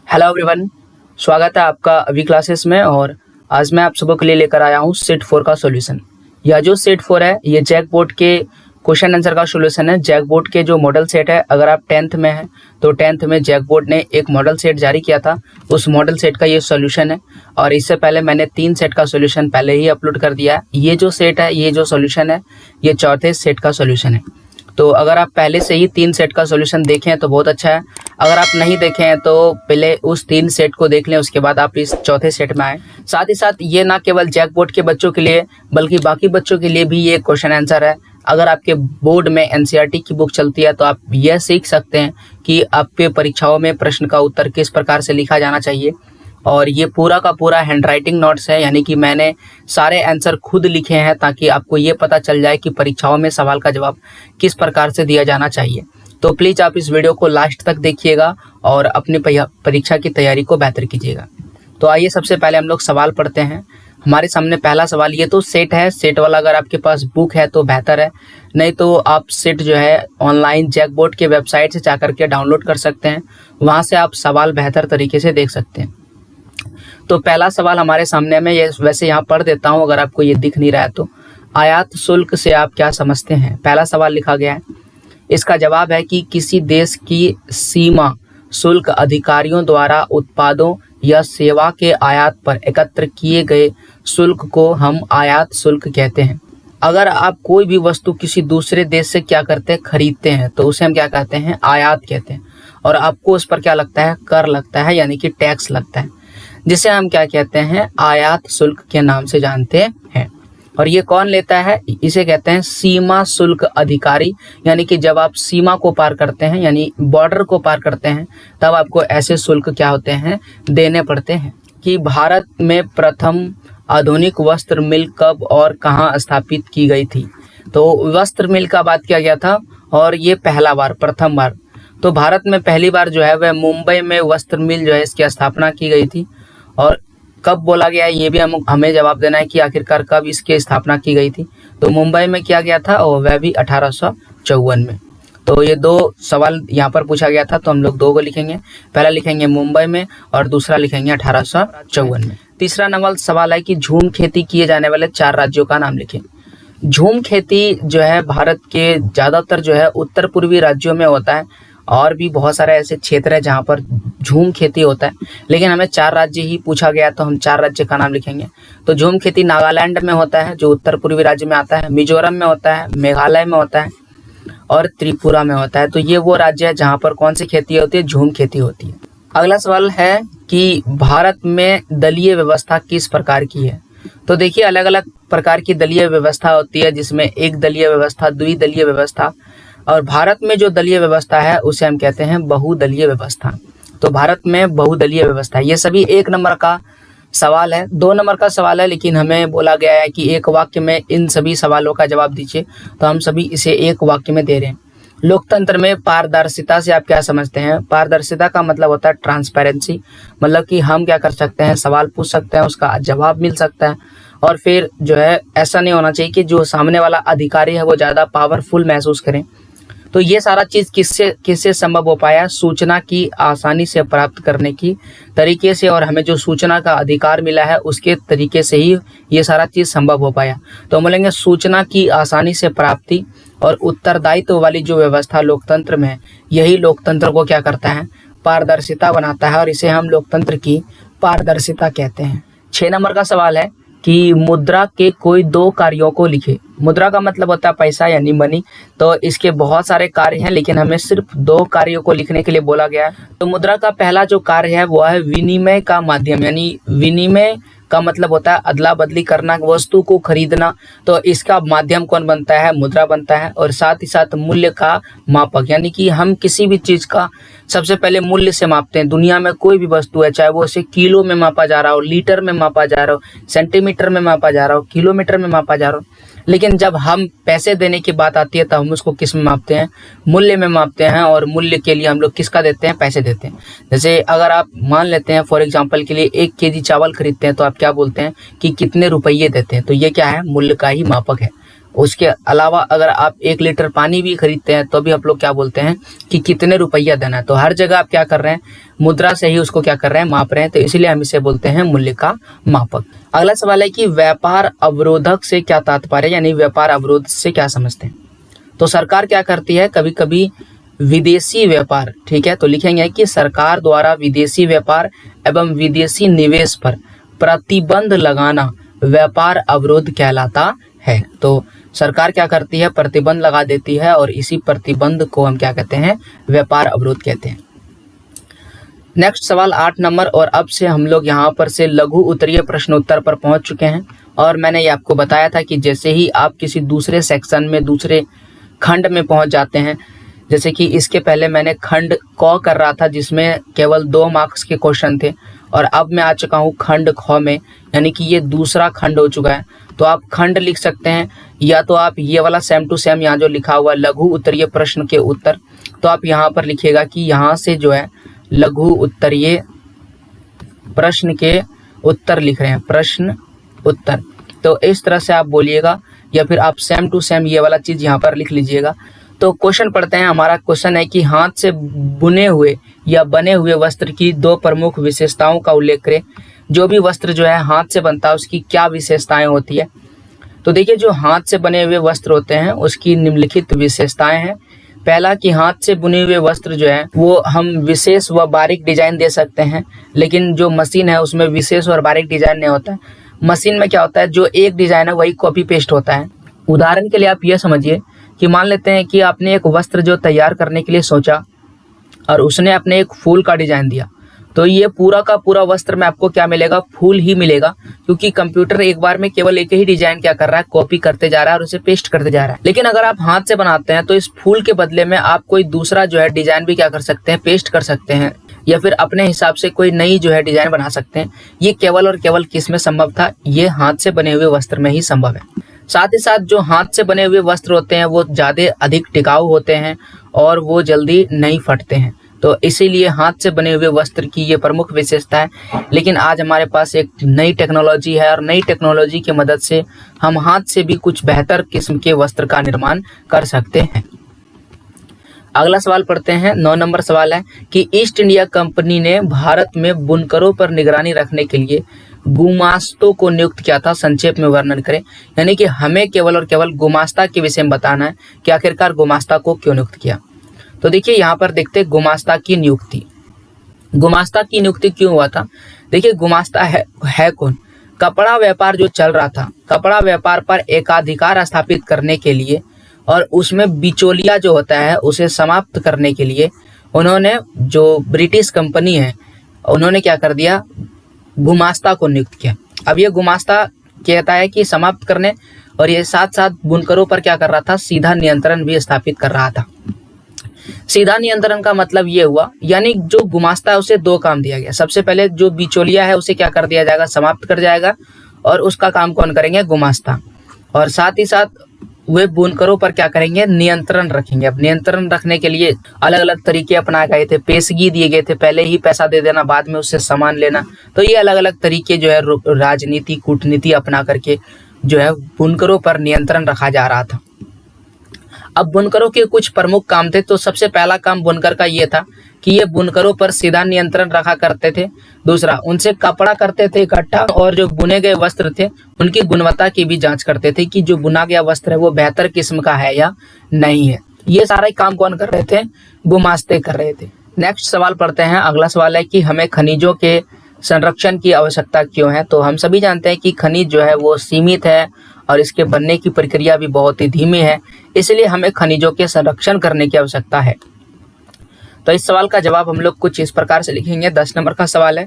Hello everyone, स्वागत है आपका अभी क्लासेस में। और आज मैं आप सबों के लिए लेकर आया हूँ सेट 4 का सॉल्यूशन। यह जो सेट 4 है ये जैक बोर्ड के क्वेश्चन आंसर का सॉल्यूशन है। जैक बोर्ड के जो मॉडल सेट है, अगर आप 10th में हैं तो 10th में जैक बोर्ड ने एक मॉडल सेट जारी किया था, उस मॉडल सेट का ये सॉल्यूशन है। और इससे पहले मैंने 3 सेट का सॉल्यूशन पहले ही अपलोड कर दिया है। ये जो सेट है, ये जो सॉल्यूशन है, ये चौथे सेट का सॉल्यूशन है। तो अगर आप पहले से ही 3 सेट का सॉल्यूशन देखें तो बहुत अच्छा है। अगर आप नहीं देखे हैं तो पहले उस 3 सेट को देख लें, उसके बाद आप इस चौथे सेट में आए। साथ ही साथ ये ना केवल जैक बोर्ड के बच्चों के लिए बल्कि बाकी बच्चों के लिए भी ये क्वेश्चन आंसर है। अगर आपके बोर्ड में एनसीईआरटी की बुक चलती है तो आप यह सीख सकते हैं कि आपके परीक्षाओं में प्रश्न का उत्तर किस प्रकार से लिखा जाना चाहिए। और ये पूरा का पूरा हैंडराइटिंग नोट्स है, यानी कि मैंने सारे आंसर खुद लिखे हैं ताकि आपको ये पता चल जाए कि परीक्षाओं में सवाल का जवाब किस प्रकार से दिया जाना चाहिए। तो प्लीज़ आप इस वीडियो को लास्ट तक देखिएगा और अपनी परीक्षा की तैयारी को बेहतर कीजिएगा। तो आइए सबसे पहले हम लोग सवाल पढ़ते हैं। हमारे सामने पहला सवाल, ये तो सेट है, सेट वाला अगर आपके पास बुक है तो बेहतर है, नहीं तो आप सेट जो है ऑनलाइन जैक बोर्ड के वेबसाइट से जाकर के डाउनलोड कर सकते हैं। वहाँ से आप सवाल बेहतर तरीके से देख सकते हैं। तो पहला सवाल हमारे सामने में, ये वैसे यहाँ पढ़ देता हूँ अगर आपको ये दिख नहीं रहा है तो। आयात शुल्क से आप क्या समझते हैं? पहला सवाल लिखा गया है। इसका जवाब है कि किसी देश की सीमा शुल्क अधिकारियों द्वारा उत्पादों या सेवा के आयात पर एकत्र किए गए शुल्क को हम आयात शुल्क कहते हैं। अगर आप कोई भी वस्तु किसी दूसरे देश से क्या करते हैं, खरीदते हैं, तो उसे हम क्या कहते हैं? आयात कहते हैं। और आपको उस पर क्या लगता है? कर लगता है, यानी कि टैक्स लगता है, जिसे हम क्या कहते हैं? आयात शुल्क के नाम से जानते हैं। और ये कौन लेता है? इसे कहते हैं सीमा शुल्क अधिकारी। यानी कि जब आप सीमा को पार करते हैं, यानी बॉर्डर को पार करते हैं, तब आपको ऐसे शुल्क क्या होते हैं? देने पड़ते हैं। कि भारत में प्रथम आधुनिक वस्त्र मिल कब और कहाँ स्थापित की गई थी? तो वस्त्र मिल का बात किया गया था और ये प्रथम बार तो भारत में पहली बार जो है वह मुंबई में वस्त्र मिल जो है इसकी स्थापना की गई थी। और कब बोला गया है ये भी हमें जवाब देना है कि आखिरकार कब इसकी स्थापना की गई थी। तो मुंबई में किया गया था और वह भी 1854 में। तो ये 2 सवाल यहाँ पर पूछा गया था, तो हम लोग 2 को लिखेंगे। पहला लिखेंगे मुंबई में और दूसरा लिखेंगे 1854 में। तीसरा सवाल है कि झूम खेती किए जाने वाले 4 राज्यों का नाम लिखें। झूम खेती जो है भारत के ज़्यादातर जो है उत्तर पूर्वी राज्यों में होता है, और भी बहुत सारे ऐसे क्षेत्र है जहाँ पर झूम खेती होता है, लेकिन हमें 4 राज्य ही पूछा गया तो हम 4 राज्य का नाम लिखेंगे। तो झूम खेती नागालैंड में होता है, जो उत्तर पूर्वी राज्य में आता है, मिजोरम में होता है, मेघालय में होता है और त्रिपुरा में होता है। तो ये वो राज्य है जहाँ पर कौन सी खेती होती है? झूम खेती होती है। अगला सवाल है कि भारत में दलीय व्यवस्था किस प्रकार की है? तो देखिए, अलग अलग प्रकार की दलीय व्यवस्था होती है, जिसमें एक दलीय व्यवस्था, द्विदलीय व्यवस्था, और भारत में जो दलीय व्यवस्था है उसे हम कहते हैं बहुदलीय व्यवस्था। तो भारत में बहुदलीय व्यवस्था है। ये सभी 1 नंबर का सवाल है, 2 नंबर का सवाल है, लेकिन हमें बोला गया है कि एक वाक्य में इन सभी सवालों का जवाब दीजिए, तो हम सभी इसे एक वाक्य में दे रहे हैं। लोकतंत्र में पारदर्शिता से आप क्या समझते हैं? पारदर्शिता का मतलब होता है ट्रांसपेरेंसी, मतलब कि हम क्या कर सकते हैं? सवाल पूछ सकते हैं, उसका जवाब मिल सकता है। और फिर जो है ऐसा नहीं होना चाहिए कि जो सामने वाला अधिकारी है वो ज़्यादा पावरफुल महसूस करें। तो ये सारा चीज़ किससे संभव हो पाया? सूचना की आसानी से प्राप्त करने की तरीके से, और हमें जो सूचना का अधिकार मिला है उसके तरीके से ही ये सारा चीज़ संभव हो पाया। तो हम बोलेंगे सूचना की आसानी से प्राप्ति और उत्तरदायित्व वाली जो व्यवस्था लोकतंत्र में है, यही लोकतंत्र को क्या करता है? पारदर्शिता बनाता है, और इसे हम लोकतंत्र की पारदर्शिता कहते हैं। 6 नंबर का सवाल है कि मुद्रा के कोई 2 कार्यों को लिखे। मुद्रा का मतलब होता है पैसा, यानी मनी। तो इसके बहुत सारे कार्य हैं, लेकिन हमें सिर्फ 2 कार्यों को लिखने के लिए बोला गया है। तो मुद्रा का पहला जो कार्य है वो है विनिमय का माध्यम, यानी विनिमय का मतलब होता है अदला बदली करना, वस्तु को खरीदना। तो इसका माध्यम कौन बनता है? मुद्रा बनता है। और साथ ही साथ मूल्य का मापक, यानी कि हम किसी भी चीज़ का सबसे पहले मूल्य से मापते हैं। दुनिया में कोई भी वस्तु है, चाहे वो उसे किलो में मापा जा रहा हो, लीटर में मापा जा रहा हो, सेंटीमीटर में मापा जा रहा हो, किलोमीटर में मापा जा रहा हो, लेकिन जब हम पैसे देने की बात आती है तब हम उसको किस में मापते हैं? मूल्य में मापते हैं। और मूल्य के लिए हम लोग किसका देते हैं? पैसे देते हैं। जैसे अगर आप मान लेते हैं फॉर एग्जांपल के लिए 1 केजी चावल खरीदते हैं, तो आप क्या बोलते हैं कि कितने रुपये देते हैं? तो ये क्या है? मूल्य का ही मापक है। उसके अलावा अगर आप 1 लीटर पानी भी खरीदते हैं तो भी आप लोग क्या बोलते हैं कि कितने रुपया देना है। तो हर जगह आप क्या कर रहे हैं, मुद्रा से ही उसको क्या कर रहे हैं, माप रहे हैं। तो इसीलिए हम इसे बोलते हैं मूल्य का मापक। अगला सवाल है कि व्यापार अवरोधक से क्या तात्पर्य, यानी व्यापार अवरोध से क्या समझते हैं। तो सरकार क्या करती है, कभी कभी विदेशी व्यापार, ठीक है, तो लिखेंगे कि सरकार द्वारा विदेशी व्यापार एवं विदेशी निवेश पर प्रतिबंध लगाना व्यापार अवरोध कहलाता है। तो सरकार क्या करती है, प्रतिबंध लगा देती है और इसी प्रतिबंध को हम क्या कहते हैं, व्यापार अवरोध कहते हैं। नेक्स्ट सवाल 8 नंबर, और अब से हम लोग यहाँ पर से लघु उत्तरीय प्रश्नोत्तर पर पहुंच चुके हैं। और मैंने ये आपको बताया था कि जैसे ही आप किसी दूसरे सेक्शन में, दूसरे खंड में पहुंच जाते हैं, जैसे कि इसके पहले मैंने खंड क कर रहा था जिसमें केवल 2 मार्क्स के क्वेश्चन थे, और अब मैं आ चुका हूँ खंड ख में, यानी कि ये दूसरा खंड हो चुका है। तो आप खंड लिख सकते हैं, या तो आप ये वाला सेम टू सेम यहाँ जो लिखा हुआ लघु उत्तरीय प्रश्न के उत्तर, तो आप यहाँ पर लिखिएगा कि यहाँ से जो है लघु उत्तरीय प्रश्न के उत्तर लिख रहे हैं, प्रश्न उत्तर। तो इस तरह से आप बोलिएगा, या फिर आप सेम टू सेम ये वाला चीज़ यहाँ पर लिख लीजिएगा। तो क्वेश्चन पढ़ते हैं। हमारा क्वेश्चन है कि हाथ से बुने हुए या बने हुए वस्त्र की 2 प्रमुख विशेषताओं का उल्लेख करें। जो भी वस्त्र जो है हाथ से बनता है उसकी क्या विशेषताएं होती है। तो देखिए, जो हाथ से बने हुए वस्त्र होते हैं उसकी निम्नलिखित विशेषताएं हैं। पहला कि हाथ से बुने हुए वस्त्र जो है वो हम विशेष व बारीक डिजाइन दे सकते हैं, लेकिन जो मशीन है उसमें विशेष और बारीक डिजाइन नहीं होता है। मशीन में क्या होता है, जो एक डिजाइन है वही कॉपी पेस्ट होता है। उदाहरण के लिए आप ये समझिए कि मान लेते हैं कि आपने एक वस्त्र जो तैयार करने के लिए सोचा और उसने अपने एक फूल का डिजाइन दिया, तो ये पूरा का पूरा वस्त्र में आपको क्या मिलेगा, फूल ही मिलेगा, क्योंकि कंप्यूटर एक बार में केवल एक ही डिजाइन क्या कर रहा है, कॉपी करते जा रहा है और उसे पेस्ट करते जा रहा है। लेकिन अगर आप हाथ से बनाते हैं तो इस फूल के बदले में आप कोई दूसरा जो है डिजाइन भी क्या कर सकते हैं, पेस्ट कर सकते हैं, या फिर अपने हिसाब से कोई नई जो है डिजाइन बना सकते हैं। ये केवल और केवल किस में संभव था, ये हाथ से बने हुए वस्त्र में ही संभव है। साथ ही साथ जो हाथ से बने हुए वस्त्र होते हैं वो ज़्यादा अधिक टिकाऊ होते हैं और वो जल्दी नहीं फटते हैं। तो इसीलिए हाथ से बने हुए वस्त्र की ये प्रमुख विशेषता है। लेकिन आज हमारे पास एक नई टेक्नोलॉजी है और नई टेक्नोलॉजी की मदद से हम हाथ से भी कुछ बेहतर किस्म के वस्त्र का निर्माण कर सकते हैं। अगला सवाल पढ़ते हैं। 9 नंबर सवाल है कि ईस्ट इंडिया कंपनी ने भारत में बुनकरों पर निगरानी रखने के लिए गुमास्तों को नियुक्त किया था। संक्षेप में वर्णन करें। यानी कि हमें केवल और केवल गुमास्ता के विषय में बताना है कि आखिरकार गुमास्ता को क्यों नियुक्त किया। तो देखिए यहाँ पर देखते हैं गुमास्ता की नियुक्ति। गुमास्ता की नियुक्ति क्यों हुआ था। देखिए गुमास्ता है कौन। कपड़ा व्यापार जो चल रहा था, कपड़ा व्यापार पर एकाधिकार स्थापित करने के लिए और उसमें बिचौलिया जो होता है उसे समाप्त करने के लिए उन्होंने, जो ब्रिटिश कंपनी है, उन्होंने क्या कर दिया, गुमास्ता को नियुक्त किया। अब ये गुमास्ता कहता है कि समाप्त करने, और ये साथ साथ बुनकरों पर क्या कर रहा था, सीधा नियंत्रण भी स्थापित कर रहा था। सीधा नियंत्रण का मतलब ये हुआ, यानी जो गुमास्ता है उसे 2 काम दिया गया। सबसे पहले जो बिचौलिया है उसे क्या कर दिया जाएगा, समाप्त कर जाएगा, और उसका काम कौन करेंगे, गुमास्ता। और साथ ही साथ वे बुनकरों पर क्या करेंगे, नियंत्रण रखेंगे। अब नियंत्रण रखने के लिए अलग अलग तरीके अपनाए गए थे, पेशगी दिए गए थे, पहले ही पैसा दे देना, बाद में उससे सामान लेना। तो ये अलग अलग तरीके जो है राजनीति, कूटनीति अपना करके जो है बुनकरों पर नियंत्रण रखा जा रहा था। अब बुनकरों के कुछ प्रमुख काम थे। तो सबसे पहला काम बुनकर का ये था कि ये बुनकरों पर सीधा नियंत्रण रखा करते थे। दूसरा, उनसे कपड़ा करते थे इकट्ठा, और जो बुने गए वस्त्र थे उनकी गुणवत्ता की भी जांच करते थे कि जो बुना गया वस्त्र है वो बेहतर किस्म का है या नहीं है। ये सारा काम कौन कर रहे थे, गुमास्ते कर रहे थे। नेक्स्ट सवाल पढ़ते हैं। अगला सवाल है कि हमें खनिजों के संरक्षण की आवश्यकता क्यों है। तो हम सभी जानते हैं कि खनिज जो है वो सीमित है और इसके बनने की प्रक्रिया भी बहुत ही धीमी है, इसलिए हमें खनिजों के संरक्षण करने की आवश्यकता है। तो इस सवाल का जवाब हम लोग कुछ इस प्रकार से लिखेंगे। 10 नंबर का सवाल है।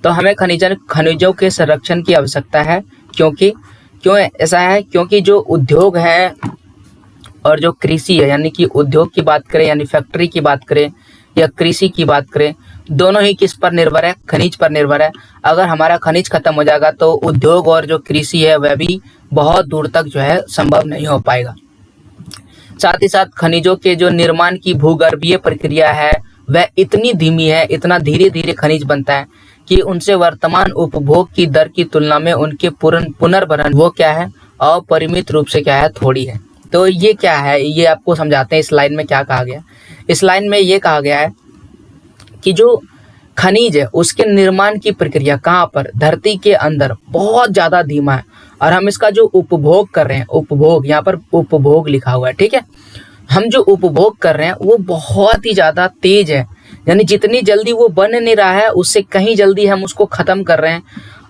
तो हमें खनिजों के संरक्षण की आवश्यकता है। क्यों ऐसा है, क्योंकि जो उद्योग है और जो कृषि है, यानी कि उद्योग की बात करें, यानी फैक्ट्री की बात करें या कृषि की बात करें, दोनों ही किस पर निर्भर है, खनिज पर निर्भर है। अगर हमारा खनिज खत्म हो जाएगा तो उद्योग और जो कृषि है वह भी बहुत दूर तक जो है संभव नहीं हो पाएगा। साथ ही साथ खनिजों के जो निर्माण की भूगर्भीय प्रक्रिया है वह इतनी धीमी है, इतना धीरे धीरे खनिज बनता है कि उनसे वर्तमान उपभोग की दर की तुलना में उनके पुनर्भरण वो क्या है, अपरिमित रूप से क्या है, थोड़ी है। तो ये क्या है, ये आपको समझाते हैं इस लाइन में क्या कहा गया। इस लाइन में ये कहा गया है कि जो खनिज है उसके निर्माण की प्रक्रिया कहाँ पर, धरती के अंदर बहुत ज़्यादा धीमा है, और हम इसका जो उपभोग कर रहे हैं, उपभोग, यहाँ पर उपभोग लिखा हुआ है, ठीक है, हम जो उपभोग कर रहे हैं वो बहुत ही ज़्यादा तेज है, यानी जितनी जल्दी वो बन नहीं रहा है उससे कहीं जल्दी हम उसको ख़त्म कर रहे हैं,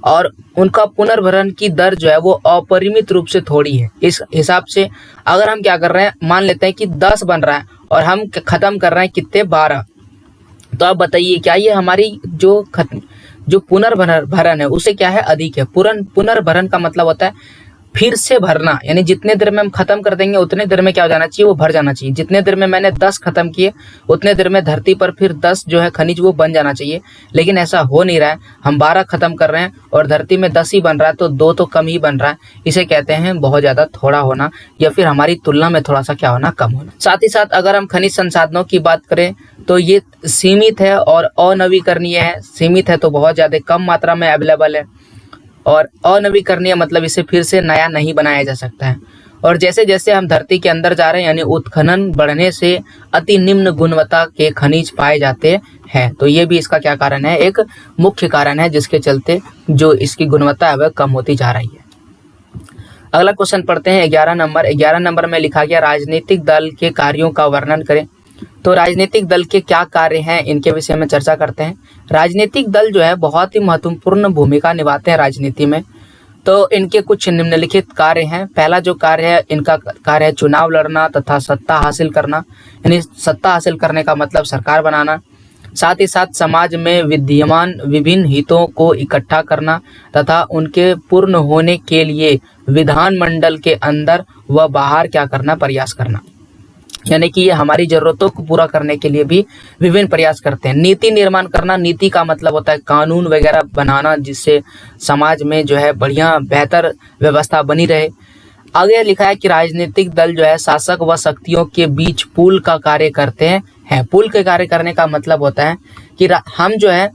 और उनका पुनर्भरण की दर जो है वो अपरिमित रूप से थोड़ी है। इस हिसाब से अगर हम क्या कर रहे हैं, मान लेते हैं कि 10 बन रहा है और हम ख़त्म कर रहे हैं कितने, 12, तो आप बताइए क्या ये हमारी जो पुनर्भरण है उसे क्या है, अधिक है। पुनर्भरण का मतलब होता है फिर से भरना, यानी जितने देर में हम खत्म कर देंगे उतने देर में क्या हो जाना चाहिए, वो भर जाना चाहिए। जितने देर में मैंने 10 खत्म किए उतने देर में धरती पर फिर 10 जो है खनिज वो बन जाना चाहिए, लेकिन ऐसा हो नहीं रहा है। हम 12 खत्म कर रहे हैं और धरती में 10 ही बन रहा है, तो 2 तो कम ही बन रहा है। इसे कहते हैं बहुत ज़्यादा थोड़ा होना, या फिर हमारी तुलना में थोड़ा सा क्या होना, कम होना। साथ ही साथ अगर हम खनिज संसाधनों की बात करें तो ये सीमित है और अनवीकरणीय है। सीमित है तो बहुत ज़्यादा कम मात्रा में अवेलेबल है, और अनवीकरणीय मतलब इसे फिर से नया नहीं बनाया जा सकता है। और जैसे जैसे हम धरती के अंदर जा रहे हैं, यानी उत्खनन बढ़ने से अति निम्न गुणवत्ता के खनिज पाए जाते हैं। तो ये भी इसका क्या कारण है, एक मुख्य कारण है जिसके चलते जो इसकी गुणवत्ता है वह कम होती जा रही है। अगला क्वेश्चन पढ़ते हैं 11 नंबर। 11 नंबर में लिखा गया राजनीतिक दल के कार्यों का वर्णन करें। तो राजनीतिक दल के क्या कार्य हैं, इनके विषय में चर्चा करते हैं। राजनीतिक दल जो है बहुत ही महत्वपूर्ण भूमिका निभाते हैं राजनीति में। तो इनके कुछ निम्नलिखित कार्य हैं। पहला जो कार्य है, इनका कार्य है चुनाव लड़ना तथा सत्ता हासिल करना, यानी सत्ता हासिल करने का मतलब सरकार बनाना। साथ ही साथ समाज में विद्यमान विभिन्न हितों को इकट्ठा करना तथा उनके पूर्ण होने के लिए विधानमंडल के अंदर व बाहर क्या करना, प्रयास करना। यानी कि ये हमारी ज़रूरतों को पूरा करने के लिए भी विभिन्न प्रयास करते हैं। नीति निर्माण करना, नीति का मतलब होता है कानून वगैरह बनाना, जिससे समाज में जो है बढ़िया बेहतर व्यवस्था बनी रहे। आगे लिखा है कि राजनीतिक दल जो है शासक व शक्तियों के बीच पुल का कार्य करते हैं। पुल के कार्य करने का मतलब होता है कि हम जो है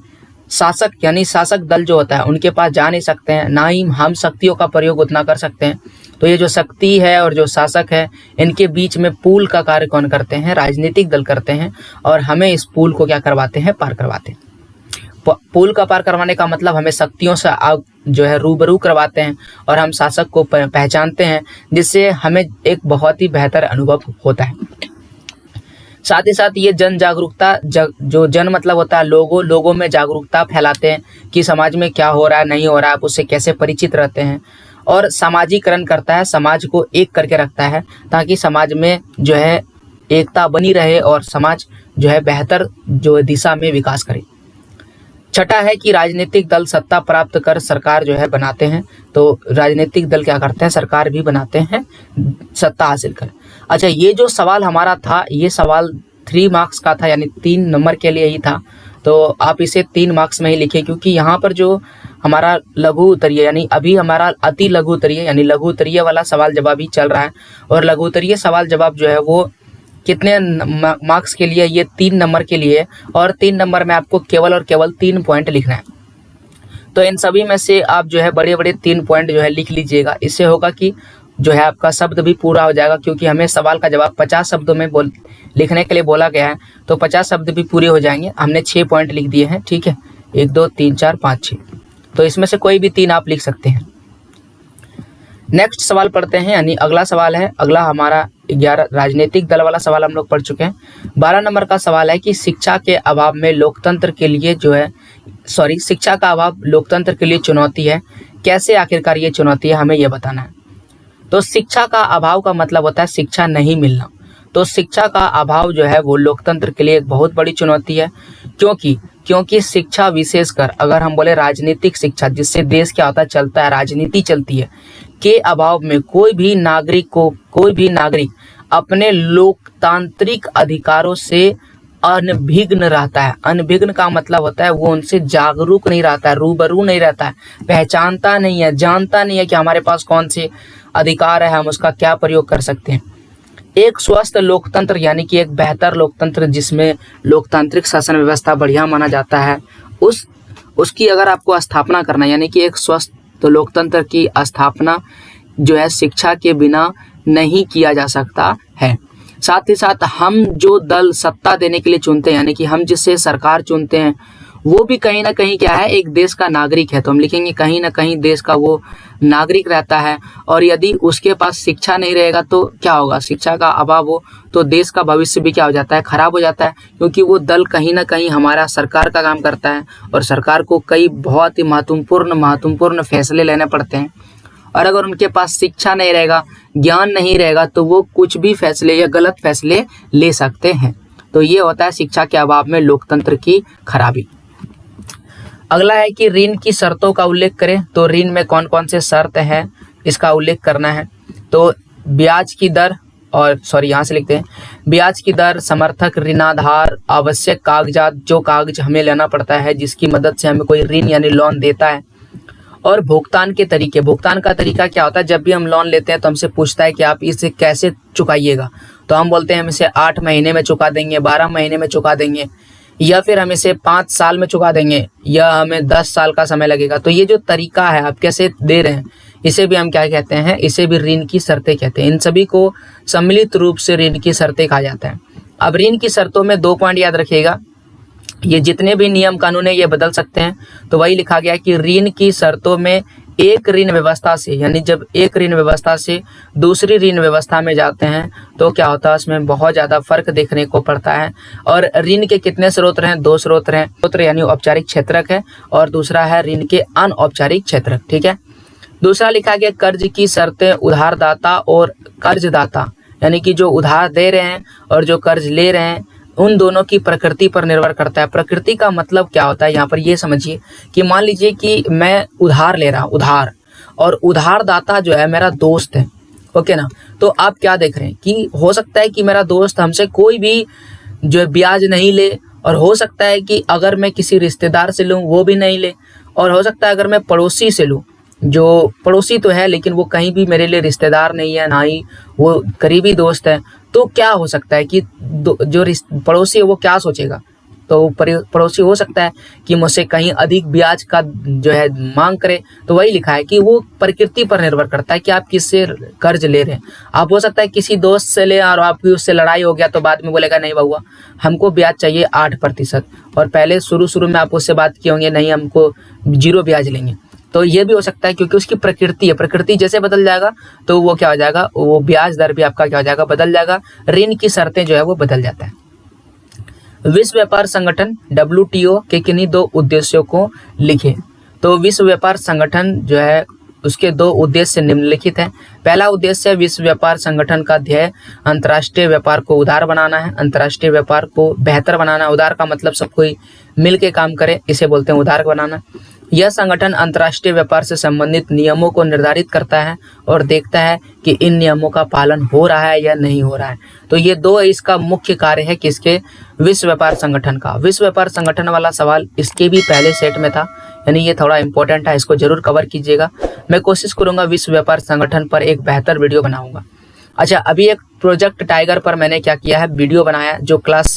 शासक, यानी शासक दल जो होता है उनके पास जा नहीं सकते हैं, ना ही हम शक्तियों का प्रयोग उतना कर सकते हैं। तो ये जो शक्ति है और जो शासक है, इनके बीच में पुल का कार्य कौन करते हैं, राजनीतिक दल करते हैं, और हमें इस पुल को क्या करवाते हैं, पार करवाते हैं। पुल का पार करवाने का मतलब हमें शक्तियों से जो है रूबरू करवाते हैं, और हम शासक को पहचानते हैं, जिससे हमें एक बहुत ही बेहतर अनुभव होता है। साथ ही साथ ये जन जागरूकता, जो जन मतलब होता है लोगों में जागरूकता फैलाते हैं कि समाज में क्या हो रहा है, नहीं हो रहा है, आप उससे कैसे परिचित रहते हैं। और सामाजिकरण करता है, समाज को एक करके रखता है, ताकि समाज में जो है एकता बनी रहे और समाज जो है बेहतर जो दिशा में विकास करे। छठा है कि राजनीतिक दल सत्ता प्राप्त कर सरकार जो है बनाते हैं। तो राजनीतिक दल क्या करते हैं, सरकार भी बनाते हैं सत्ता हासिल कर। अच्छा, ये जो सवाल हमारा था, ये सवाल 3 मार्क्स का था, यानी 3 नंबर के लिए ही था। तो आप इसे 3 मार्क्स में ही लिखें, क्योंकि यहाँ पर जो हमारा लघु उत्तरीय, यानी अभी हमारा अति लघु उत्तरीय यानी लघु उत्तरीय वाला सवाल जवाब ही चल रहा है, और लघु उत्तरीय सवाल जवाब जो है वो कितने मार्क्स के लिए, ये 3 नंबर के लिए, और 3 नंबर में आपको केवल और केवल 3 पॉइंट लिखना है। तो इन सभी में से आप जो है बड़े बड़े 3 पॉइंट जो है लिख लीजिएगा। इससे होगा कि जो है आपका शब्द भी पूरा हो जाएगा, क्योंकि हमें सवाल का जवाब 50 शब्दों में लिखने के लिए बोला गया है, तो 50 शब्द भी पूरे हो जाएंगे। हमने 6 पॉइंट लिख दिए हैं, ठीक है, 1 2 3 4 5 6, तो इसमें से कोई भी 3 आप लिख सकते हैं। नेक्स्ट सवाल पढ़ते हैं, यानी अगला सवाल है, अगला हमारा 11 राजनीतिक दल वाला सवाल हम लोग पढ़ चुके हैं। 12 नंबर का सवाल है कि शिक्षा के अभाव में लोकतंत्र के लिए शिक्षा का अभाव लोकतंत्र के लिए चुनौती है, कैसे आखिरकार ये चुनौती है, हमें यह बताना है। तो शिक्षा का अभाव का मतलब होता है शिक्षा नहीं मिलना। तो शिक्षा का अभाव जो है वो लोकतंत्र के लिए एक बहुत बड़ी चुनौती है, क्योंकि शिक्षा विशेषकर अगर हम बोले राजनीतिक शिक्षा, जिससे देश क्या होता है, चलता है, राजनीति चलती है, के अभाव में कोई भी नागरिक अपने लोकतांत्रिक अधिकारों से अनभिज्ञ रहता है। अनभिज्ञ का मतलब होता है वो उनसे जागरूक नहीं रहता है, रूबरू नहीं रहता है, पहचानता नहीं है, जानता नहीं है कि हमारे पास कौन से अधिकार है, हम उसका क्या प्रयोग कर सकते हैं। एक स्वस्थ लोकतंत्र, यानी कि एक बेहतर लोकतंत्र जिसमें लोकतांत्रिक शासन व्यवस्था बढ़िया माना जाता है, उसकी अगर आपको स्थापना करना, यानी कि एक स्वस्थ लोकतंत्र की स्थापना जो है शिक्षा के बिना नहीं किया जा सकता है। साथ ही साथ हम जो दल सत्ता देने के लिए चुनते हैं, यानी कि हम जिससे सरकार चुनते हैं, वो भी कहीं ना कहीं क्या है, एक देश का नागरिक है। तो हम लिखेंगे कहीं ना कहीं देश का वो नागरिक रहता है। और यदि उसके पास शिक्षा नहीं रहेगा तो क्या होगा, शिक्षा का अभाव हो तो देश का भविष्य भी क्या हो जाता है, खराब हो जाता है। क्योंकि वो दल कहीं ना कहीं हमारा सरकार का काम करता है और सरकार को कई बहुत ही महत्वपूर्ण फैसले लेने पड़ते हैं। और अगर उनके पास शिक्षा नहीं रहेगा, ज्ञान नहीं रहेगा, तो वो कुछ भी फैसले या गलत फैसले ले सकते हैं। तो ये होता है शिक्षा के अभाव में लोकतंत्र की खराबी। अगला है कि ऋण की शर्तों का उल्लेख करें। तो ऋण में कौन कौन से शर्त हैं, इसका उल्लेख करना है। तो ब्याज की दर, और यहाँ से लिखते हैं, ब्याज की दर, समर्थक, ऋणाधार, आवश्यक कागजात, जो कागज हमें लेना पड़ता है जिसकी मदद से हमें कोई ऋण यानी लोन देता है, और भुगतान के तरीके। भुगतान का तरीका क्या होता है, जब भी हम लोन लेते हैं तो हमसे पूछता है कि आप इसे कैसे चुकाइएगा। तो हम बोलते हैं हम इसे 8 महीने में चुका देंगे, 12 महीने में चुका देंगे, या फिर हम इसे 5 साल में चुका देंगे, या हमें 10 साल का समय लगेगा। तो ये जो तरीका है आप कैसे दे रहे हैं, इसे भी हम क्या कहते हैं, इसे भी ऋण की शर्तें कहते हैं। इन सभी को सम्मिलित रूप से ऋण की शर्तें कहा जाता है। अब ऋण की शर्तों में 2 पॉइंट याद रखिएगा, ये जितने भी नियम कानून है ये बदल सकते हैं। तो वही लिखा गया कि ऋण की शर्तों में एक ऋण व्यवस्था से, यानी जब एक ऋण व्यवस्था से दूसरी ऋण व्यवस्था में जाते हैं तो क्या होता है, उसमें बहुत ज़्यादा फर्क देखने को पड़ता है। और ऋण के कितने स्रोत हैं, 2 स्रोत हैं। स्रोत यानी औपचारिक क्षेत्रक है, और दूसरा है ऋण के अनौपचारिक क्षेत्रक। ठीक है। दूसरा लिखा गया कर्ज की शर्तें उधारदाता और कर्जदाता, यानी कि जो उधार दे रहे हैं और जो कर्ज ले रहे हैं, उन दोनों की प्रकृति पर निर्भर करता है। प्रकृति का मतलब क्या होता है, यहाँ पर ये समझिए कि मान लीजिए कि मैं उधार ले रहा हूँ, उधार, और उधारदाता जो है मेरा दोस्त है, ओके ना। तो आप क्या देख रहे हैं कि हो सकता है कि मेरा दोस्त हमसे कोई भी जो है ब्याज नहीं ले, और हो सकता है कि अगर मैं किसी रिश्तेदार से लूँ वो भी नहीं ले, और हो सकता है अगर मैं पड़ोसी से लूँ, जो पड़ोसी तो है लेकिन वो कहीं भी मेरे लिए रिश्तेदार नहीं है, ना ही वो करीबी दोस्त है। तो क्या हो सकता है कि जो पड़ोसी है वो क्या सोचेगा, तो पड़ोसी हो सकता है कि मुझसे कहीं अधिक ब्याज का जो है मांग करे। तो वही लिखा है कि वो प्रकृति पर निर्भर करता है कि आप किससे कर्ज ले रहे हैं। आप हो सकता है किसी दोस्त से ले और आपकी उससे लड़ाई हो गया तो बाद में बोलेगा नहीं बहुआ हमको ब्याज चाहिए 8%, और पहले शुरू में आप उससे बात किए होंगे नहीं हमको 0 ब्याज लेंगे। तो ये भी हो सकता है क्योंकि उसकी प्रकृति है, प्रकृति जैसे बदल जाएगा तो वो क्या हो जाएगा, वो ब्याज दर भी आपका क्या हो जाएगा, बदल जाएगा। ऋण की शर्तें जो है वो बदल जाता है। विश्व व्यापार संगठन WTO के किन्हीं 2 उद्देश्यों को लिखें। तो विश्व व्यापार संगठन जो है उसके 2 उद्देश्य निम्नलिखित हैं। पहला उद्देश्य है विश्व व्यापार संगठन का ध्येय अंतर्राष्ट्रीय व्यापार को उदार बनाना है, अंतर्राष्ट्रीय व्यापार को बेहतर बनाना। उदार का मतलब सब कोई मिल के काम करे, इसे बोलते हैं उदार बनाना। यह संगठन अंतर्राष्ट्रीय व्यापार से संबंधित नियमों को निर्धारित करता है और देखता है कि इन नियमों का पालन हो रहा है या नहीं हो रहा है। तो ये 2 इसका मुख्य कार्य है किसके, विश्व व्यापार संगठन का। विश्व व्यापार संगठन वाला सवाल इसके भी पहले सेट में था, यानी ये थोड़ा इंपॉर्टेंट है, इसको जरूर कवर कीजिएगा। मैं कोशिश करूंगा विश्व व्यापार संगठन पर एक बेहतर वीडियो बनाऊंगा। अच्छा, अभी एक प्रोजेक्ट टाइगर पर मैंने क्या किया है, वीडियो बनाया जो क्लास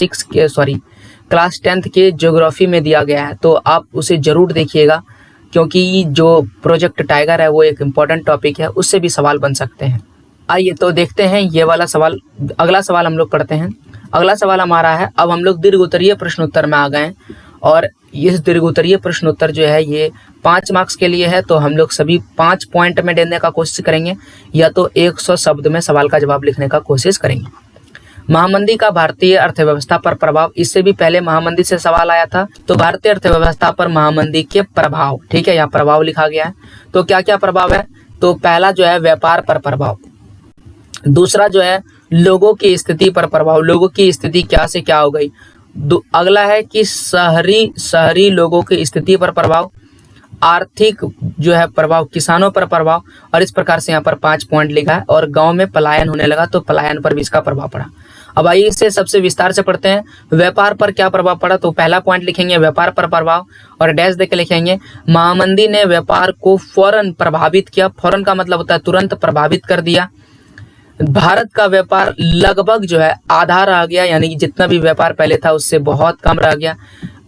10th के ज्योग्राफी में दिया गया है, तो आप उसे जरूर देखिएगा क्योंकि जो प्रोजेक्ट टाइगर है वो एक इम्पॉर्टेंट टॉपिक है, उससे भी सवाल बन सकते हैं। आइए तो देखते हैं ये वाला सवाल। अगला सवाल हम लोग पढ़ते हैं। अगला सवाल हमारा है, अब हम लोग दीर्घोत्तरीय प्रश्नोत्तर में आ गए हैं, और इस दीर्घोत्तरीय प्रश्नोत्तर जो है ये 5 मार्क्स के लिए है। तो हम लोग सभी 5 पॉइंट में देने का कोशिश करेंगे, या तो 100 शब्द में सवाल का जवाब लिखने का कोशिश करेंगे। महामंदी का भारतीय अर्थव्यवस्था पर प्रभाव, इससे भी पहले महामंदी से सवाल आया था। तो भारतीय अर्थव्यवस्था पर महामंदी के प्रभाव, ठीक है, यहाँ प्रभाव लिखा गया है। तो क्या क्या प्रभाव है, तो पहला जो है व्यापार पर प्रभाव, दूसरा जो है लोगों की स्थिति पर प्रभाव, लोगों की स्थिति क्या से क्या हो गई। अगला है कि शहरी लोगों की स्थिति पर प्रभाव, आर्थिक जो है प्रभाव, किसानों पर प्रभाव, और इस प्रकार से यहाँ पर 5 पॉइंट लिखा है। और गांव में पलायन होने लगा तो पलायन पर भी इसका प्रभाव पड़ा। अब आइए इसे सबसे विस्तार से पढ़ते हैं। व्यापार पर क्या प्रभाव पड़ा, तो पहला पॉइंट लिखेंगे व्यापार पर प्रभाव, और डैश देके लिखेंगे महामंदी ने व्यापार को फौरन प्रभावित किया। फौरन का मतलब होता है तुरंत प्रभावित कर दिया। भारत का व्यापार लगभग जो है आधा रह गया, यानी कि जितना भी व्यापार पहले था उससे बहुत कम रह गया।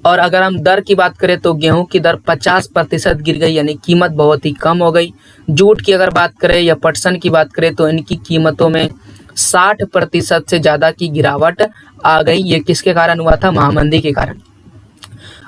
और अगर हम दर की बात करें तो गेहूं की दर 50% गिर गई, यानी कीमत बहुत ही कम हो गई। जूट की अगर बात करें या पटसन की बात करें तो इनकी कीमतों में 60% से ज़्यादा की गिरावट आ गई। ये किसके कारण हुआ था? महामंदी के कारण।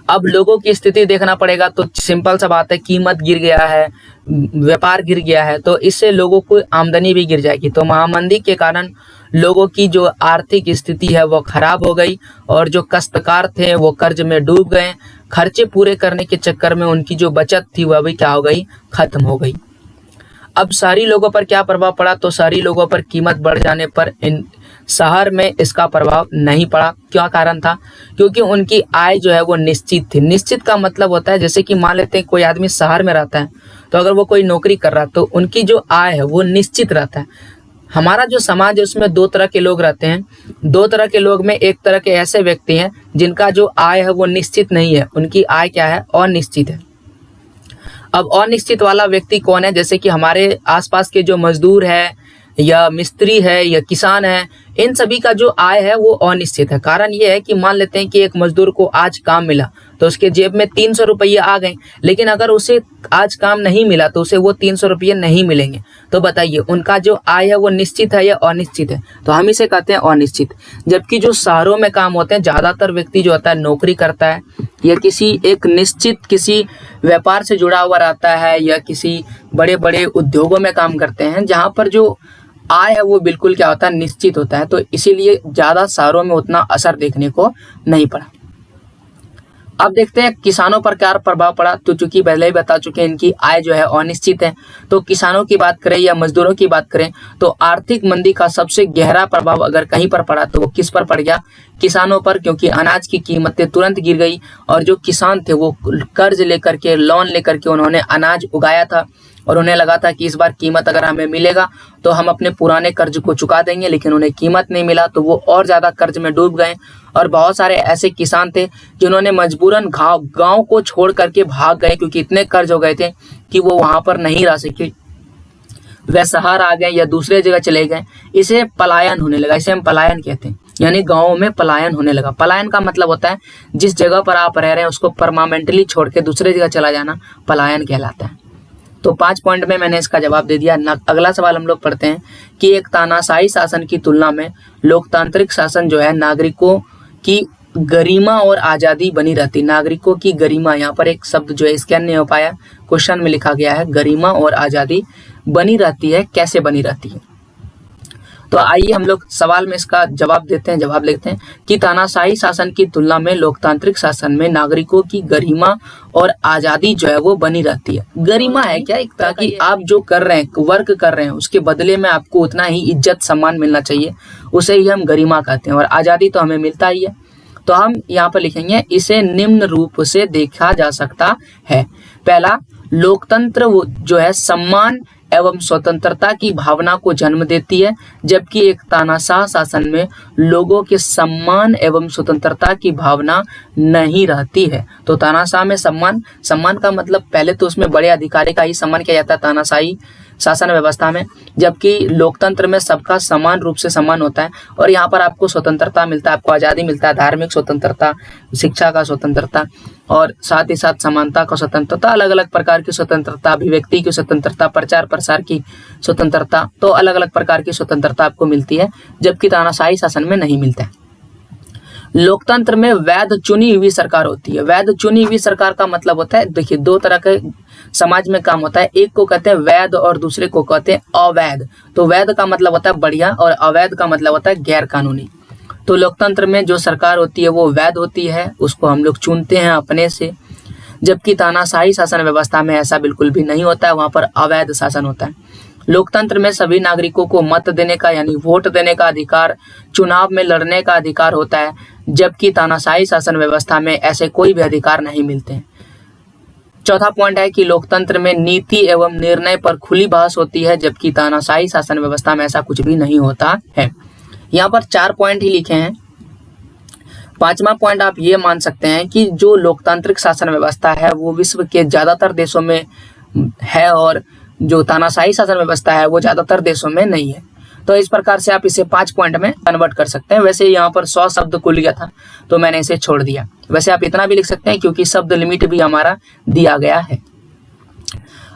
अब लोगों की स्थिति देखना पड़ेगा, तो सिंपल सा बात है, कीमत गिर गया है, व्यापार गिर गया है, तो इससे लोगों को आमदनी भी गिर जाएगी। तो महामंदी के कारण लोगों की जो आर्थिक स्थिति है वो खराब हो गई और जो काश्तकार थे वो कर्ज में डूब गए। खर्चे पूरे करने के चक्कर में उनकी जो बचत थी वह भी क्या हो गई? खत्म हो गई। अब शहरी लोगों पर क्या प्रभाव पड़ा? तो शहरी लोगों पर कीमत बढ़ जाने पर इन शहर में इसका प्रभाव नहीं पड़ा। क्या कारण था? क्योंकि उनकी आय जो है वो निश्चित थी। निश्चित का मतलब होता है, जैसे कि मान लेते हैं कोई आदमी शहर में रहता है, तो अगर वो कोई नौकरी कर रहा है तो उनकी जो आय है वो निश्चित रहता है। हमारा जो समाज है उसमें दो तरह के लोग रहते हैं। दो तरह के लोग में एक तरह के ऐसे व्यक्ति हैं जिनका जो आय है वो निश्चित नहीं है, उनकी आय क्या है? अनिश्चित है। अब अनिश्चित वाला व्यक्ति कौन है? जैसे कि हमारे आसपास के जो मजदूर है या मिस्त्री है या किसान है, इन सभी का जो आय है वो अनिश्चित है। कारण ये है कि मान लेते हैं कि एक मजदूर को आज काम मिला तो उसके जेब में 300 रुपये आ गए, लेकिन अगर उसे आज काम नहीं मिला तो उसे वो 300 रुपये नहीं मिलेंगे। तो बताइए, उनका जो आय है वो निश्चित है या अनिश्चित है? तो हम इसे कहते हैं अनिश्चित। जबकि जो शहरों में काम होते हैं, ज़्यादातर व्यक्ति जो होता है नौकरी करता है या किसी एक निश्चित किसी व्यापार से जुड़ा हुआ रहता है या किसी बड़े बड़े उद्योगों में काम करते हैं, जहाँ पर जो आय है वो बिल्कुल क्या होता है? निश्चित होता है। तो इसीलिए ज़्यादा शहरों में उतना असर देखने को नहीं पड़ा। अब देखते हैं किसानों पर क्या प्रभाव पड़ा। तो चूंकि पहले ही बता चुके हैं इनकी आय जो है अनिश्चित है, तो किसानों की बात करें या मजदूरों की बात करें तो आर्थिक मंदी का सबसे गहरा प्रभाव अगर कहीं पर पड़ा तो वो किस पर पड़ गया? किसानों पर, क्योंकि अनाज की कीमतें तुरंत गिर गई और जो किसान थे वो कर्ज लेकर के, लोन लेकर के उन्होंने अनाज उगाया था और उन्हें लगा था कि इस बार कीमत अगर हमें मिलेगा तो हम अपने पुराने कर्ज को चुका देंगे, लेकिन उन्हें कीमत नहीं मिला तो वो और ज़्यादा कर्ज में डूब गए। और बहुत सारे ऐसे किसान थे जिन्होंने मजबूरन गांव को छोड़ करके भाग गए, क्योंकि इतने कर्ज हो गए थे कि वो वहां पर नहीं रह सके, वह शहर आ गए या दूसरे जगह चले गए। इसे पलायन होने लगा, इसे हम पलायन कहते हैं, यानी गाँवों में पलायन होने लगा। पलायन का मतलब होता है जिस जगह पर आप रह रहे हैं उसको परमानेंटली छोड़ के दूसरे जगह चला जाना पलायन कहलाता है। तो 5 पॉइंट में मैंने इसका जवाब दे दिया। अगला सवाल हम लोग पढ़ते हैं कि एक तानाशाही शासन की तुलना में लोकतांत्रिक शासन जो है नागरिकों की गरिमा और आज़ादी बनी रहती। नागरिकों की गरिमा, यहाँ पर एक शब्द जो है स्कैन नहीं हो पाया, क्वेश्चन में लिखा गया है गरिमा और आज़ादी बनी रहती है। कैसे बनी रहती है? तो आइए हम लोग सवाल में इसका जवाब देते हैं, जवाब लिखते हैं कि तानाशाही शासन की तुलना में लोकतांत्रिक शासन में नागरिकों की गरिमा और आज़ादी जो है वो बनी रहती है। गरिमा है क्या? एक तरह की आप जो कर रहे हैं, वर्क कर रहे हैं, उसके बदले में आपको उतना ही इज्जत सम्मान मिलना चाहिए, उसे ही हम गरिमा कहते हैं। और आज़ादी तो हमें मिलता ही है। तो हम यहाँ पर लिखेंगे इसे निम्न रूप से देखा जा सकता है। पहला, लोकतंत्र जो है सम्मान एवं स्वतंत्रता की भावना को जन्म देती है, जबकि एक तानाशाह शासन में लोगों के सम्मान एवं स्वतंत्रता की भावना नहीं रहती है। तो तानाशाह में सम्मान का मतलब पहले तो उसमें बड़े अधिकारी का ही सम्मान किया जाता है तानाशाही शासन व्यवस्था में, जबकि लोकतंत्र में सबका समान रूप से सम्मान होता है। और यहाँ पर आपको स्वतंत्रता मिलता है, आपको आज़ादी मिलता है, धार्मिक स्वतंत्रता, शिक्षा का स्वतंत्रता और साथ ही साथ समानता का स्वतंत्रता, अलग अलग प्रकार की स्वतंत्रता, अभिव्यक्ति की स्वतंत्रता, प्रचार प्रसार की स्वतंत्रता, तो अलग अलग प्रकार की स्वतंत्रता आपको मिलती है, जबकि तानाशाही शासन में नहीं मिलता है। लोकतंत्र में वैध चुनी हुई सरकार होती है। वैध चुनी हुई सरकार का मतलब होता है, देखिए दो तरह के समाज में काम होता है, एक को कहते हैं वैध और दूसरे को कहते हैं अवैध। तो वैध का मतलब होता है बढ़िया और अवैध का मतलब होता है गैर कानूनी। तो लोकतंत्र में जो सरकार होती है वो वैध होती है, उसको हम लोग चुनते हैं अपने से, जबकि तानाशाही शासन व्यवस्था में ऐसा बिल्कुल भी नहीं होता है, वहाँ पर अवैध शासन होता है। लोकतंत्र में सभी नागरिकों को मत देने का यानी वोट देने का अधिकार, चुनाव में लड़ने का अधिकार होता है, जबकि तानाशाही शासन व्यवस्था में ऐसे कोई भी अधिकार नहीं मिलते हैं। चौथा पॉइंट है कि लोकतंत्र में नीति एवं निर्णय पर खुली बहस होती है, जबकि तानाशाही शासन व्यवस्था में ऐसा कुछ भी नहीं होता है। यहाँ पर 4 पॉइंट ही लिखे हैं। 5वां पॉइंट आप ये मान सकते हैं कि जो लोकतांत्रिक शासन व्यवस्था है वो विश्व के ज़्यादातर देशों में है और जो तानाशाही शासन व्यवस्था है वो ज़्यादातर देशों में नहीं है। तो इस प्रकार से आप इसे 5 पॉइंट में कन्वर्ट कर सकते हैं। वैसे यहाँ पर 100 शब्द कुल लिया था तो मैंने इसे छोड़ दिया। वैसे आप इतना भी लिख सकते हैं क्योंकि शब्द लिमिट भी हमारा दिया गया है।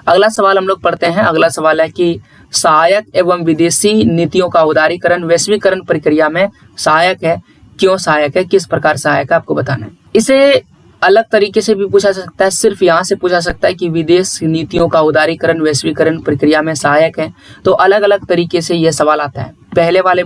अगला सवाल हम लोग पढ़ते हैं। अगला सवाल है कि सहायक एवं विदेशी नीतियों का उदारीकरण वैश्वीकरण प्रक्रिया में सहायक है, क्यों सहायक है, किस प्रकार सहायक है, आपको बताना है। इसे अलग तरीके से भी पूछा जा सकता है, सिर्फ यहाँ से पूछा सकता है कि विदेश नीतियों का उदारीकरण वैश्वीकरण प्रक्रिया में सहायक है। तो अलग अलग तरीके से यह सवाल आता है। पहले वाले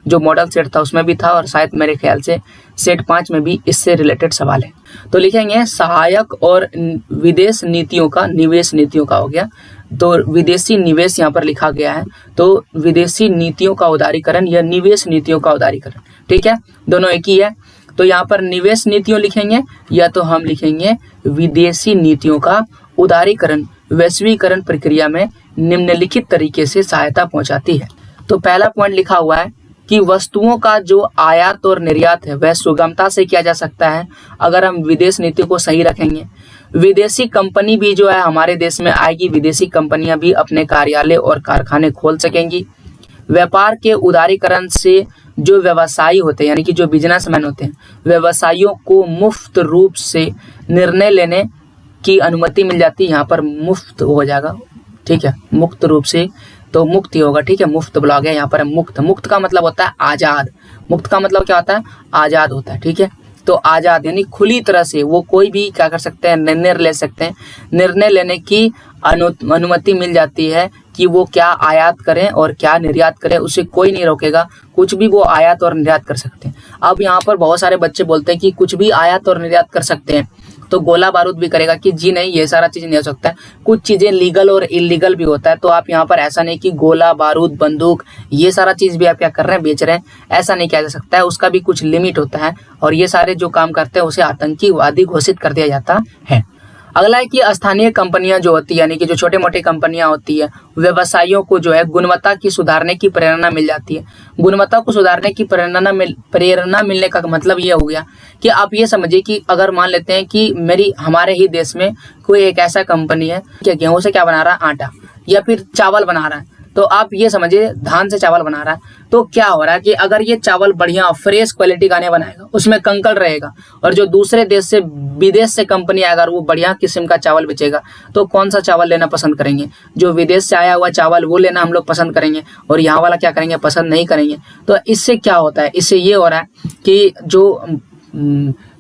जो मॉडल सेट था उसमें भी था और शायद मेरे ख्याल से सेट 5 में भी इससे रिलेटेड सवाल है। तो लिखेंगे सहायक और विदेश नीतियों का, निवेश नीतियों का हो गया, तो विदेशी निवेश यहाँ पर लिखा गया है। तो विदेशी नीतियों का उदारीकरण या निवेश नीतियों का उदारीकरण, ठीक है, दोनों एक ही है। तो यहाँ पर निवेश नीतियों लिखेंगे या तो हम लिखेंगे विदेशी नीतियों का उदारीकरण वैश्वीकरण प्रक्रिया में निम्नलिखित तरीके से सहायता पहुंचाती है। तो पहला पॉइंट लिखा हुआ है कि वस्तुओं का जो आयात और निर्यात है वह सुगमता से किया जा सकता है अगर हम विदेश नीति को सही रखेंगे। विदेशी कंपनी भी जो है हमारे देश में आएगी, विदेशी कंपनियां भी अपने कार्यालय और कारखाने खोल सकेंगी। व्यापार के उदारीकरण से जो व्यवसायी होते हैं यानी कि जो बिजनेसमैन होते हैं, व्यवसायियों को मुफ्त रूप से निर्णय लेने की अनुमति मिल जाती है। यहाँ पर मुफ्त हो जाएगा, ठीक है, मुक्त रूप से तो मुक्त ही होगा, ठीक है, मुफ्त ब्लॉग है, यहाँ पर मुक्त। मुक्त का मतलब होता है आज़ाद। मुक्त का मतलब क्या होता है, आज़ाद होता है, ठीक है। तो आज़ाद यानी खुली तरह से वो कोई भी क्या कर सकते हैं, निर्णय ले सकते हैं। निर्णय लेने की अनुमति मिल जाती है कि वो क्या आयात करें और क्या निर्यात करें, उसे कोई नहीं रोकेगा, कुछ भी वो आयात और निर्यात कर सकते हैं। अब यहाँ पर बहुत सारे बच्चे बोलते हैं कि कुछ भी आयात और निर्यात कर सकते हैं तो गोला बारूद भी करेगा, कि जी नहीं, ये सारा चीज़ नहीं हो सकता है, कुछ चीज़ें लीगल और इलीगल भी होता है। तो आप यहाँ पर ऐसा नहीं कि गोला बारूद बंदूक ये सारा चीज़ भी आप क्या कर रहे हैं, बेच रहे हैं, ऐसा नहीं किया जा सकता है। उसका भी कुछ लिमिट होता है और ये सारे जो काम करते हैं उसे आतंकवादी घोषित कर दिया जाता है। अगला है कि स्थानीय कंपनियां जो होती है यानी कि जो छोटे मोटे कंपनियां होती है, व्यवसायियों को जो है गुणवत्ता की सुधारने की प्रेरणा मिल जाती है। गुणवत्ता को सुधारने की प्रेरणा मिलने का मतलब ये हो गया कि आप ये समझिए कि अगर मान लेते हैं कि हमारे ही देश में कोई एक ऐसा कंपनी है कि गेहूं से क्या बना रहा है, आटा, या फिर चावल बना रहा है, तो आप ये समझिए धान से चावल बना रहा है, तो क्या हो रहा है कि अगर ये चावल बढ़िया फ्रेश क्वालिटी का नहीं बनाएगा, उसमें कंकड़ रहेगा, और जो दूसरे देश से विदेश से कंपनी आएगा और वो बढ़िया किस्म का चावल बेचेगा, तो कौन सा चावल लेना पसंद करेंगे, जो विदेश से आया हुआ चावल वो लेना हम लोग पसंद करेंगे, और यहाँ वाला क्या करेंगे, पसंद नहीं करेंगे। तो इससे क्या होता है, इससे ये हो रहा है कि जो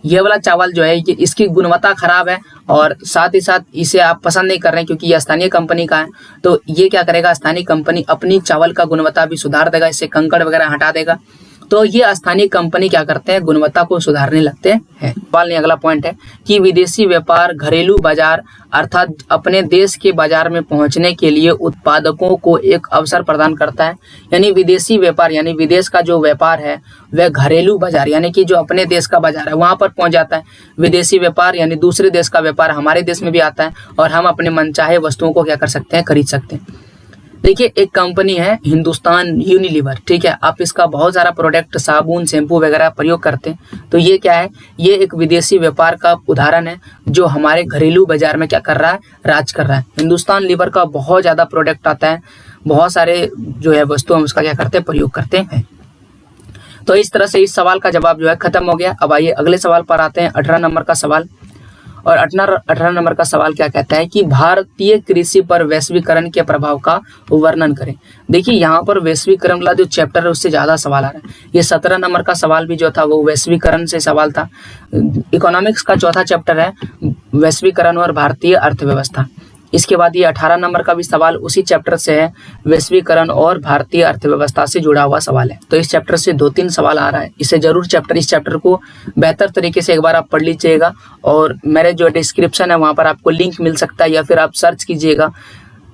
ये वाला चावल जो है कि इसकी गुणवत्ता खराब है और साथ ही साथ इसे आप पसंद नहीं कर रहे हैं क्योंकि ये स्थानीय कंपनी का है, तो ये क्या करेगा, स्थानीय कंपनी अपनी चावल का गुणवत्ता भी सुधार देगा, इससे कंकड़ वगैरह हटा देगा। तो ये स्थानीय कंपनी क्या करते हैं, गुणवत्ता को सुधारने लगते हैं। अगला पॉइंट है कि विदेशी व्यापार घरेलू बाजार अर्थात अपने देश के बाजार में पहुंचने के लिए उत्पादकों को एक अवसर प्रदान करता है। यानी विदेशी व्यापार यानी विदेश का जो व्यापार है वह घरेलू बाजार यानी कि जो अपने देश का बाजार है वहां पर पहुंच जाता है। विदेशी व्यापार यानी दूसरे देश का व्यापार हमारे देश में भी आता है और हम अपने मनचाहे वस्तुओं को क्या कर सकते हैं, खरीद सकते हैं। देखिए एक कंपनी है हिंदुस्तान यूनिलीवर, ठीक है, आप इसका बहुत सारा प्रोडक्ट साबुन शैम्पू वगैरह प्रयोग करते हैं। तो ये क्या है, ये एक विदेशी व्यापार का उदाहरण है जो हमारे घरेलू बाजार में क्या कर रहा है, राज कर रहा है। हिंदुस्तान लीवर का बहुत ज़्यादा प्रोडक्ट आता है, बहुत सारे जो है वस्तु हम उसका क्या करते हैं, प्रयोग करते हैं। तो इस तरह से इस सवाल का जवाब जो है खत्म हो गया। अब आइए अगले सवाल पर आते हैं, 18 नंबर का सवाल। और 18 नंबर का सवाल क्या कहता है कि भारतीय कृषि पर वैश्वीकरण के प्रभाव का वर्णन करें। देखिए यहाँ पर वैश्वीकरण वाला जो चैप्टर है उससे ज़्यादा सवाल आ रहा है। ये 17 नंबर का सवाल भी जो था वो वैश्वीकरण से सवाल था। इकोनॉमिक्स का चौथा चैप्टर है वैश्वीकरण और भारतीय अर्थव्यवस्था। इसके बाद ये 18 नंबर का भी सवाल उसी चैप्टर से है, वैश्वीकरण और भारतीय अर्थव्यवस्था से जुड़ा हुआ सवाल है। तो इस चैप्टर से 2-3 सवाल आ रहा है, इसे जरूर इस चैप्टर को बेहतर तरीके से एक बार आप पढ़ लीजिएगा। और मेरे जो डिस्क्रिप्शन है वहाँ पर आपको लिंक मिल सकता है, या फिर आप सर्च कीजिएगा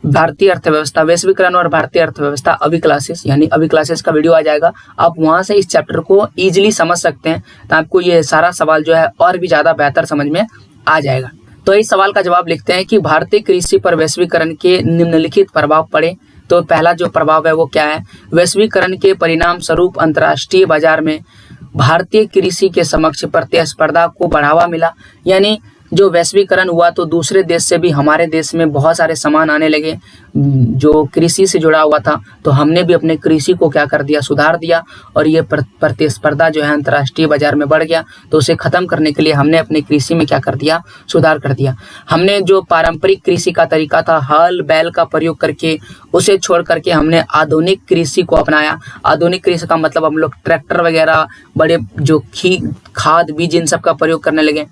भारतीय अर्थव्यवस्था, वैश्वीकरण और भारतीय अर्थव्यवस्था अभी क्लासेस, यानी अभी क्लासेस का वीडियो आ जाएगा। आप वहाँ से इस चैप्टर को ईजिली समझ सकते हैं, तो आपको ये सारा सवाल जो है और भी ज़्यादा बेहतर समझ में आ जाएगा। तो इस सवाल का जवाब लिखते हैं कि भारतीय कृषि पर वैश्वीकरण के निम्नलिखित प्रभाव पड़े। तो पहला जो प्रभाव है वो क्या है, वैश्वीकरण के परिणाम स्वरूप अंतर्राष्ट्रीय बाजार में भारतीय कृषि के समक्ष प्रतिस्पर्धा को बढ़ावा मिला। यानी जो वैश्वीकरण हुआ तो दूसरे देश से भी हमारे देश में बहुत सारे सामान आने लगे जो कृषि से जुड़ा हुआ था, तो हमने भी अपने कृषि को क्या कर दिया, सुधार दिया, और ये प्रतिस्पर्धा जो है अंतर्राष्ट्रीय बाजार में बढ़ गया, तो उसे खत्म करने के लिए हमने अपने कृषि में क्या कर दिया, सुधार कर दिया। हमने जो पारंपरिक कृषि का तरीका था हल बैल का प्रयोग करके, उसे छोड़ करके हमने आधुनिक कृषि को अपनाया। आधुनिक कृषि का मतलब हम लोग ट्रैक्टर वगैरह, बड़े जो खाद बीज इन सब का प्रयोग करने लगे।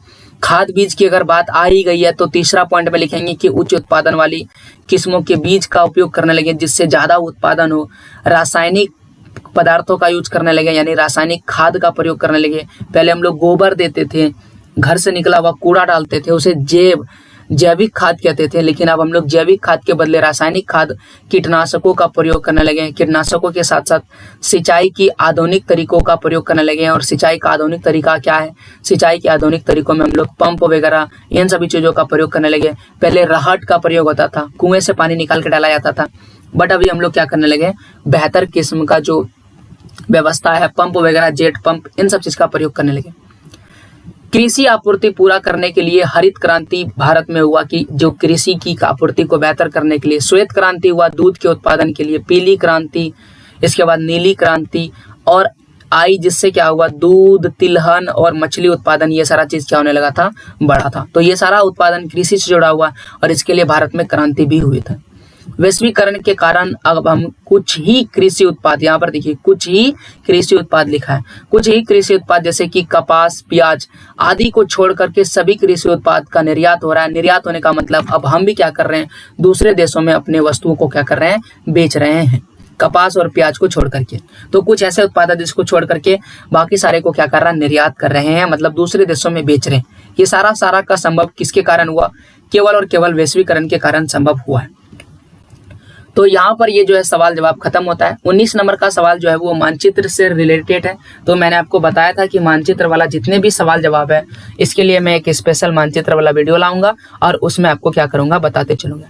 खाद बीज की अगर बात आ ही गई है तो तीसरा पॉइंट में लिखेंगे कि उच्च उत्पादन वाली किस्मों के बीज का उपयोग करने लगे जिससे ज़्यादा उत्पादन हो। रासायनिक पदार्थों का यूज करने लगे, यानी रासायनिक खाद का प्रयोग करने लगे। पहले हम लोग गोबर देते थे, घर से निकला हुआ कूड़ा डालते थे, उसे जैविक खाद कहते थे, लेकिन अब हम लोग जैविक खाद के बदले रासायनिक खाद, कीटनाशकों का प्रयोग करने लगे हैं। कीटनाशकों के साथ साथ सिंचाई की आधुनिक तरीकों का प्रयोग करने लगे हैं। और सिंचाई का आधुनिक तरीका क्या है, सिंचाई के आधुनिक तरीकों में हम लोग पंप वगैरह इन सभी चीज़ों का प्रयोग करने लगे। पहले राहट का प्रयोग होता था, कुएं से पानी निकाल के डाला जाता था, बट अभी हम लोग क्या करने लगे, बेहतर किस्म का जो व्यवस्था है, पंप वगैरह, जेट पंप, इन सब चीज़ का प्रयोग करने लगे। कृषि आपूर्ति पूरा करने के लिए हरित क्रांति भारत में हुआ कि जो कृषि की आपूर्ति को बेहतर करने के लिए। श्वेत क्रांति हुआ दूध के उत्पादन के लिए, पीली क्रांति, इसके बाद नीली क्रांति और आई, जिससे क्या हुआ, दूध, तिलहन और मछली उत्पादन, ये सारा चीज क्या होने लगा था, बढ़ा था। तो ये सारा उत्पादन कृषि से जुड़ा हुआ और इसके लिए भारत में क्रांति भी हुई था। वैश्वीकरण के कारण अब हम कुछ ही कृषि उत्पाद, यहाँ पर देखिए कुछ ही कृषि उत्पाद लिखा है, कुछ ही कृषि उत्पाद जैसे कि कपास, प्याज आदि को छोड़ करके सभी कृषि उत्पाद का निर्यात हो रहा है। निर्यात होने का मतलब अब हम भी क्या कर रहे हैं, दूसरे देशों में अपने वस्तुओं को क्या कर रहे हैं, बेच रहे हैं, कपास और प्याज को छोड़ करके। तो कुछ ऐसे उत्पाद है जिसको छोड़ करके बाकी सारे को क्या कर रहा है, निर्यात कर रहे हैं, मतलब दूसरे देशों में बेच रहे हैं। ये सारा का संभव किसके कारण हुआ, केवल और केवल वैश्वीकरण के कारण संभव हुआ है। तो यहाँ पर ये जो है सवाल जवाब खत्म होता है। 19 नंबर का सवाल जो है वो मानचित्र से रिलेटेड है। तो मैंने आपको बताया था कि मानचित्र वाला जितने भी सवाल जवाब है, इसके लिए मैं एक स्पेशल मानचित्र वाला वीडियो लाऊंगा और उसमें आपको क्या करूंगा, बताते चलूंगा।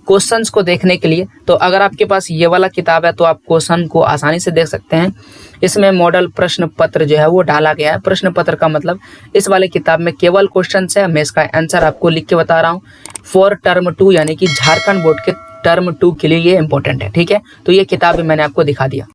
क्वेश्चंस को देखने के लिए तो अगर आपके पास ये वाला किताब है तो आप क्वेश्चन को आसानी से देख सकते हैं। इसमें मॉडल प्रश्न पत्र जो है वो डाला गया है। प्रश्न पत्र का मतलब इस वाले किताब में केवल क्वेश्चन है, मैं इसका आंसर आपको लिख के बता रहा हूँ। फॉर टर्म 2 यानी कि झारखंड बोर्ड के टर्म 2 के लिए ये इंपॉर्टेंट है, ठीक है। तो ये किताब भी मैंने आपको दिखा दिया।